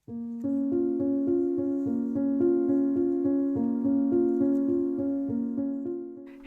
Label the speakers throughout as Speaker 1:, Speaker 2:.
Speaker 1: Hey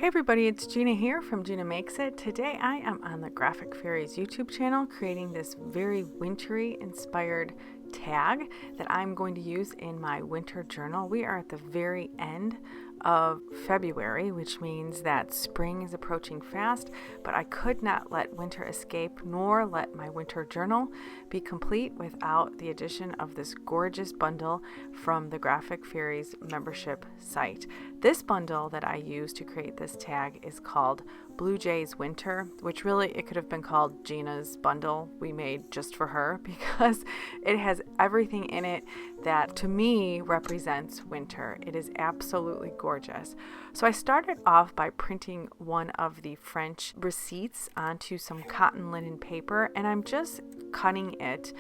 Speaker 1: everybody, it's Gina here from Gina Makes It. Today I am on the Graphic Fairies YouTube channel creating this very wintry inspired tag that I'm going to use in my winter journal. We are at the very end of February, which means that spring is approaching fast, but I could not let winter escape nor let my winter journal be complete without the addition of this gorgeous bundle from the Graphic Fairies membership site. This bundle that I use to create this tag is called Blue Jays Winter, which really it could have been called Gina's bundle we made just for her because it has everything in it that to me represents winter. It is absolutely gorgeous. So I started off by printing one of the French receipts onto some cotton linen paper, and I'm just cutting it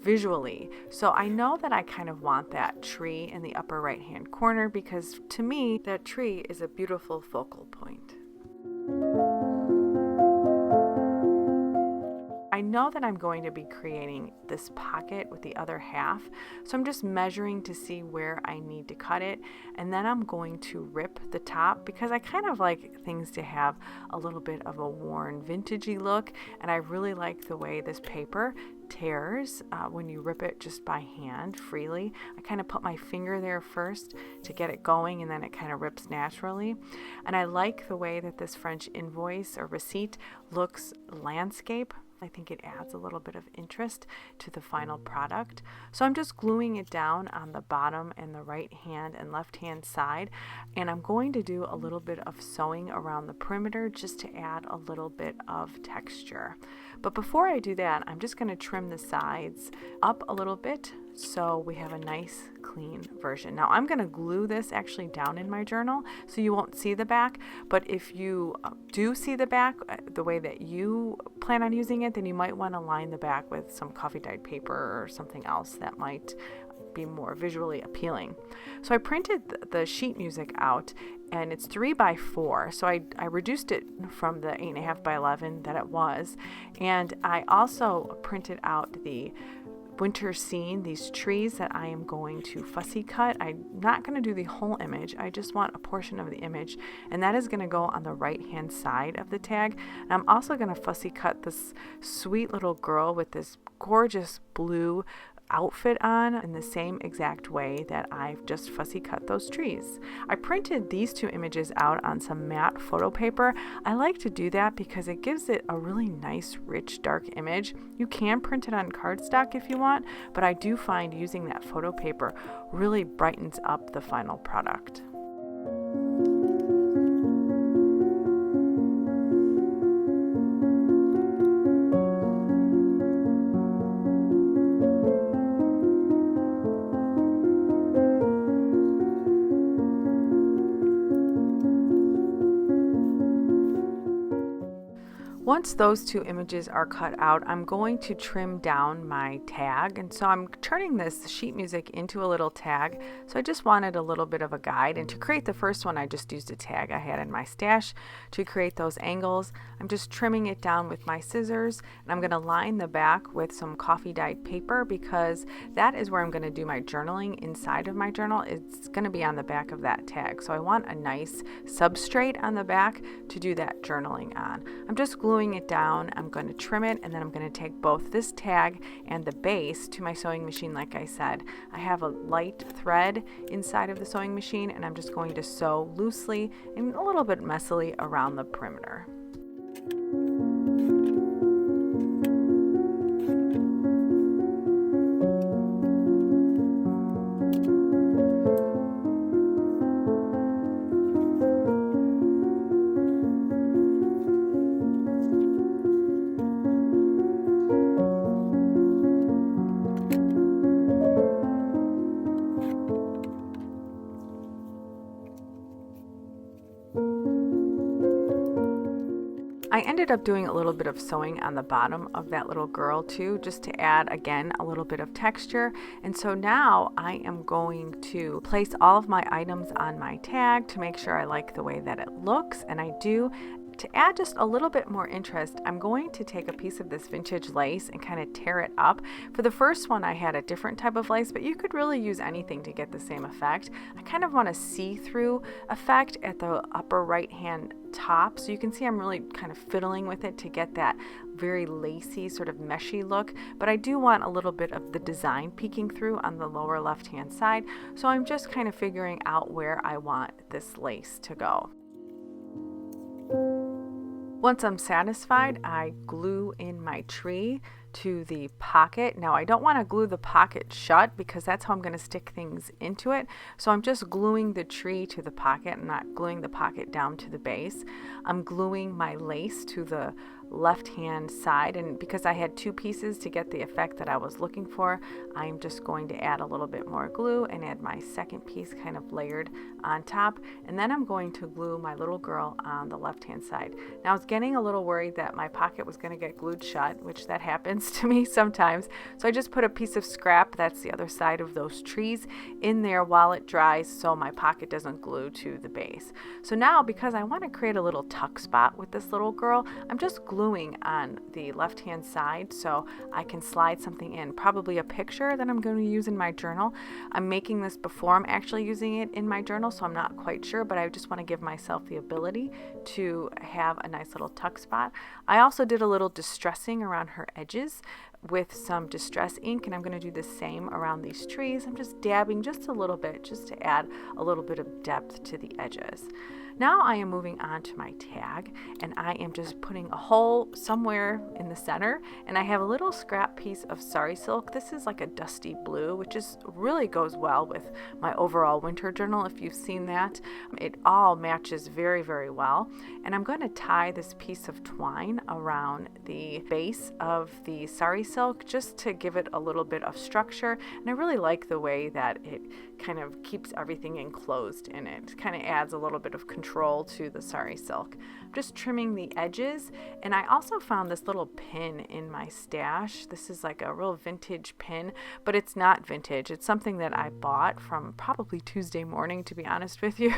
Speaker 1: visually. So I know that I kind of want that tree in the upper right hand corner because to me that tree is a beautiful focal point. I know that I'm going to be creating this pocket with the other half, so I'm just measuring to see where I need to cut it, and then I'm going to rip the top because I kind of like things to have a little bit of a worn vintagey look, and I really like the way this paper tears when you rip it just by hand freely. I kind of put my finger there first to get it going, and then it kind of rips naturally. And I like the way that this French invoice or receipt looks landscape. I think it adds a little bit of interest to the final product. So I'm just gluing it down on the bottom and the right hand and left hand side, and I'm going to do a little bit of sewing around the perimeter just to add a little bit of texture. But before I do that, I'm just going to trim the sides up a little bit so we have a nice clean version. Now I'm going to glue this actually down in my journal so you won't see the back, but if you do see the back the way that you plan on using it, then you might want to line the back with some coffee dyed paper or something else that might be more visually appealing. So I printed the sheet music out, and it's 3x4, so I reduced it from the 8.5 by 11 that it was, and I also printed out the winter scene, these trees that I am going to fussy cut. I'm not going to do the whole image, I just want a portion of the image, and that is going to go on the right hand side of the tag. And I'm also going to fussy cut this sweet little girl with this gorgeous blue outfit on in the same exact way that I've just fussy cut those trees. I printed these two images out on some matte photo paper. I like to do that because it gives it a really nice, rich, dark image. You can print it on cardstock if you want, but I do find using that photo paper really brightens up the final product. Once those two images are cut out, I'm going to trim down my tag, and so I'm turning this sheet music into a little tag. So I just wanted a little bit of a guide, and to create the first one I just used a tag I had in my stash to create those angles. I'm just trimming it down with my scissors, and I'm going to line the back with some coffee dyed paper because that is where I'm going to do my journaling inside of my journal. It's going to be on the back of that tag, so I want a nice substrate on the back to do that journaling on. I'm just gluing it down, I'm going to trim it, and then I'm going to take both this tag and the base to my sewing machine. Like I said, I have a light thread inside of the sewing machine, and I'm just going to sew loosely and a little bit messily around the perimeter. I ended up doing a little bit of sewing on the bottom of that little girl too, just to add again a little bit of texture. And so now I am going to place all of my items on my tag to make sure I like the way that it looks, and I do. to add just a little bit more interest, I'm going to take a piece of this vintage lace and kind of tear it up. For the first one, I had a different type of lace, but you could really use anything to get the same effect. I kind of want a see-through effect at the upper right-hand top, so you can see I'm really kind of fiddling with it to get that very lacy sort of meshy look, but I do want a little bit of the design peeking through on the lower left-hand side, so I'm just kind of figuring out where I want this lace to go. Once I'm satisfied, I glue in my tree to the pocket. Now I don't want to glue the pocket shut because that's how I'm going to stick things into it. So I'm just gluing the tree to the pocket. I'm not gluing the pocket down to the base. I'm gluing my lace to the left hand side, and because I had two pieces to get the effect that I was looking for, I'm just going to add a little bit more glue and add my second piece kind of layered on top, and then I'm going to glue my little girl on the left hand side. Now I was getting a little worried that my pocket was going to get glued shut, which that happens to me sometimes, so I just put a piece of scrap, that's the other side of those trees, in there while it dries so my pocket doesn't glue to the base. So now, because I want to create a little tuck spot with this little girl, I'm just gluing on the left hand side so I can slide something in, probably a picture that I'm going to use in my journal. I'm making this before I'm actually using it in my journal, so I'm not quite sure, but I just want to give myself the ability to have a nice little tuck spot. I also did a little distressing around her edges with some distress ink, and I'm going to do the same around these trees. I'm just dabbing just a little bit just to add a little bit of depth to the edges. Now I am moving on to my tag, and I am just putting a hole somewhere in the center, and I have a little scrap piece of sari silk. This is like a dusty blue, which is really goes well with my overall winter journal. If you've seen that, it all matches very, very well. And I'm going to tie this piece of twine around the base of the sari silk just to give it a little bit of structure, and I really like the way that it kind of keeps everything enclosed in it. It kind of adds a little bit of control to the sari silk. I'm just trimming the edges, and I also found this little pin in my stash. This is like a real vintage pin, but it's not vintage. It's something that I bought from probably Tuesday morning, to be honest with you.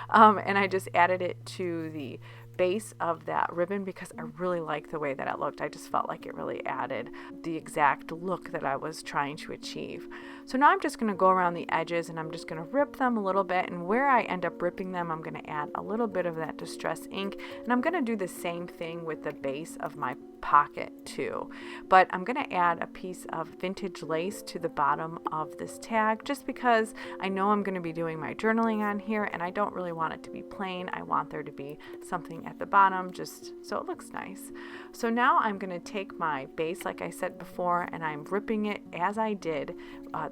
Speaker 1: And I just added it to the base of that ribbon because I really like the way that it looked. I just felt like it really added the exact look that I was trying to achieve. So now I'm just going to go around the edges and I'm just going to rip them a little bit, and where I end up ripping them, I'm going to add a little bit of that distress ink, and I'm going to do the same thing with the base of my pocket too. But I'm going to add a piece of vintage lace to the bottom of this tag just because I know I'm going to be doing my journaling on here, and I don't really want it to be plain. I want there to be something at the bottom just so it looks nice. So now I'm going to take my base, like I said before, and I'm ripping it as I did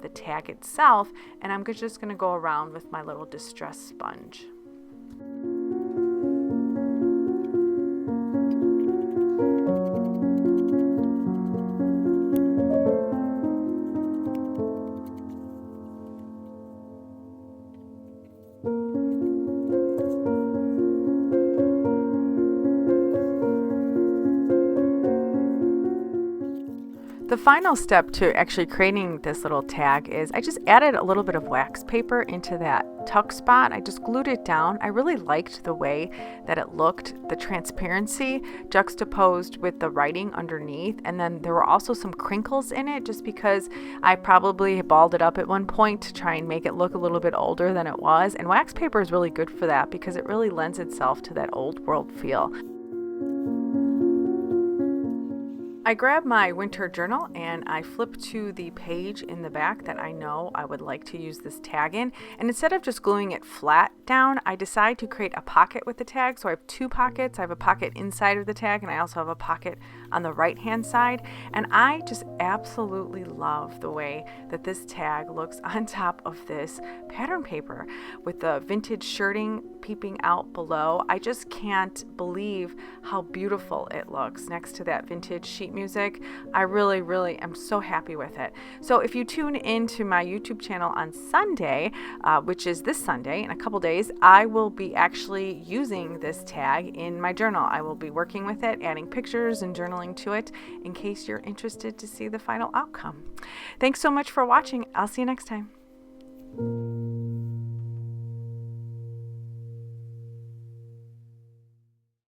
Speaker 1: the tag itself, and I'm just going to go around with my little distress sponge. The final step to actually creating this little tag is I just added a little bit of wax paper into that tuck spot. I just glued it down. I really liked the way that it looked, the transparency juxtaposed with the writing underneath, and then there were also some crinkles in it just because I probably balled it up at one point to try and make it look a little bit older than it was, and wax paper is really good for that because it really lends itself to that old world feel. I grabbed my winter journal and I flipped to the page in the back that I know I would like to use this tag in, and instead of just gluing it flat down, I decided to create a pocket with the tag. So I have two pockets. I have a pocket inside of the tag, and I also have a pocket on the right hand side, and I just absolutely love the way that this tag looks on top of this pattern paper with the vintage shirting peeping out below. I just can't believe how beautiful it looks next to that vintage sheet music. I really, really am so happy with it. So if you tune into my YouTube channel on Sunday, which is this Sunday in a couple days, I will be actually using this tag in my journal. I will be working with it, adding pictures and journaling to it in case you're interested to see the final outcome. Thanks so much for watching. I'll see you next time.